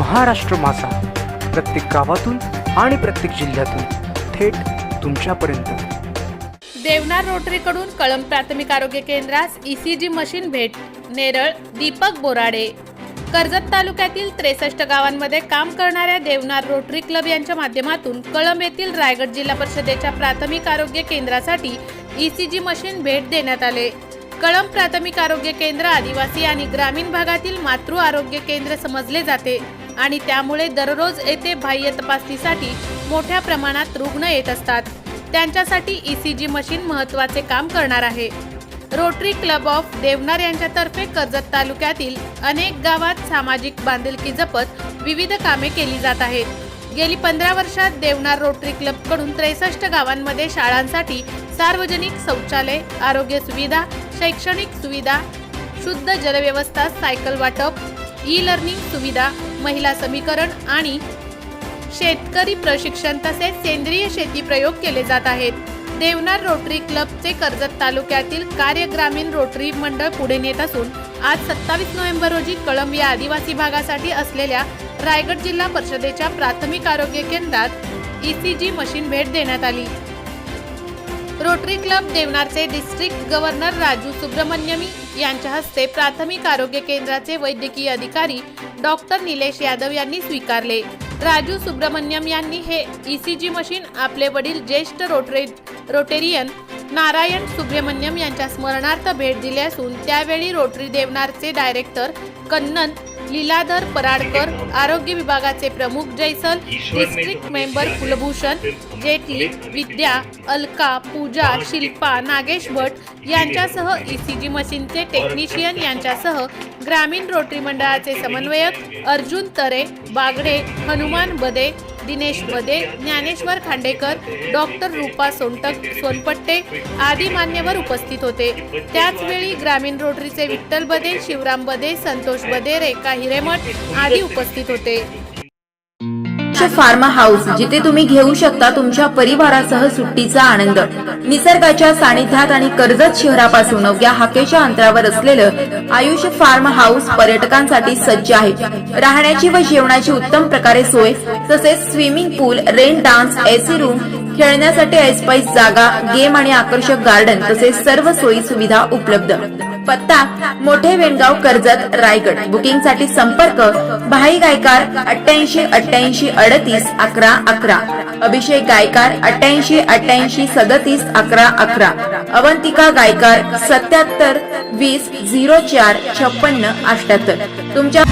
महाराष्ट्र माझा, प्रत्येक गावातून आणि प्रत्येक जिल्ह्यातून थेट तुमच्यापर्यंत। देवनार रोटरीकडून कळंब प्राथमिक आरोग्य केंद्रास ECG मशीन भेट। नेरळ दीपक बोराडे। कर्जत तालुक्यातील 63 गावांमध्ये काम करणाऱ्या देवनार रोटरी क्लब यांच्या माध्यमातून कळंब येथील रायगड जिल्हा परिषदेच्या प्राथमिक आरोग्य केंद्रासाठी ECG मशीन भेट देण्यात आले। कळंब प्राथमिक आरोग्य केंद्र आदिवासी आणि ग्रामीण भागातील मातृ आरोग्य केंद्र समजले जाते आणि त्यामुळे दररोज येथे बाह्य तपासणीसाठी मोठ्या प्रमाणात रुग्ण येत असतात। त्यांच्यासाठी ECG मशीन महत्त्वाचे काम करणार आहे। रोटरी क्लब ऑफ देवनार यांच्यातर्फे कर्जत तालुक्यातील अनेक गावात सामाजिक बांधिलकी जपत विविध कामे केली जात आहेत। गेली 15 वर्षात देवनार रोटरी क्लबकडून 63 गावांमध्ये शाळांसाठी सार्वजनिक शौचालय, आरोग्य सुविधा, शैक्षणिक सुविधा, शुद्ध जलव्यवस्था, सायकल वाटप, ई-लर्निंग सुविधा, महिला समीकरण आणि शेतकरी प्रशिक्षण तसेच सेंद्रिय शेती प्रयोग केले जात आहेत। देवनार रोटरी क्लबचे कर्जत तालुक्यातील कार्य ग्रामीण रोटरी मंडळ पुढे नेत असून आज 27 नोव्हेंबर रोजी कळंब या आदिवासी भागासाठी असलेल्या रायगड जिल्हा परिषदेच्या प्राथमिक आरोग्य केंद्रात ECG मशीन भेट देण्यात आली। रोटरी क्लब देवनारचे डिस्ट्रिक्ट गव्हर्नर राजू सुब्रमण्यमी यांच्या हस्ते प्राथमिक आरोग्य केंद्राचे वैद्यकीय अधिकारी डॉक्टर निलेश यादव यांनी स्वीकारले। राजू सुब्रमण्यम यांनी हे ECG मशीन आपले वडील ज्येष्ठ रोटेरियन नारायण सुब्रमण्यम यांच्या स्मरणार्थ भेट दिली असून त्यावेळी रोटरी देवनारचे डायरेक्टर कन्नन लीलाधर पराडकर, आरोग्य विभागाचे प्रमुख जयसल, डिस्ट्रिक्ट मेंबर कुलभूषण जेटली, विद्या, अलका, पूजा, शिल्पा, नागेश भट यांच्यासह ECG मशीनचे टेक्निशियन यांच्यासह ग्रामीण रोटरी मंडळाचे समन्वयक अर्जुन तरे, बागडे, हनुमान बदे, दिनेश बदे, ज्ञानेश्वर खांडेकर, डॉक्टर रूपा सोनपट्टे आदी मान्यवर उपस्थित होते। त्याच वेळी ग्रामीण रोटरीचे विठ्ठल बदे, शिवराम बदे, संतोष बदे, रेखा हिरेमठ आदी उपस्थित होते। फार्म हाऊस, जिथे तुम्ही घेऊ शकता तुमच्या परिवारासह सुट्टीचा आनंद। निसर्गाच्या सानिध्यात आणि कर्जत शहरापासून अवघ्या हाकेच्या अंतरावर असलेलं आयुष फार्म हाऊस पर्यटकांसाठी सज्ज आहे। राहण्याची व जेवणाची उत्तम प्रकारे सोय, तसेच स्विमिंग पूल, रेन डान्स, AC रूम, खेळण्यासाठी ऐसपैस जागा, गेम आणि आकर्षक गार्डन तसेच सर्व सोयी सुविधा उपलब्ध। पत्ता मोठे वेणगाव, कर्जत, रायगड। बुकिंग साठी संपर्क भाई गायकार 88 88 38 11 11, अभिषेक गायकार 88 88 37 11 11, अवंतिका गायकार 77 20 04 56 78। तुमच्या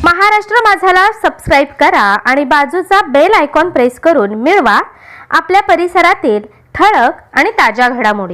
महाराष्ट्र माझाला सबस्क्राइब करा आणि बाजूचा बेल आयकॉन प्रेस करून मिळवा आपल्या परिसरातील ठळक आणि ताज्या घडामोडी।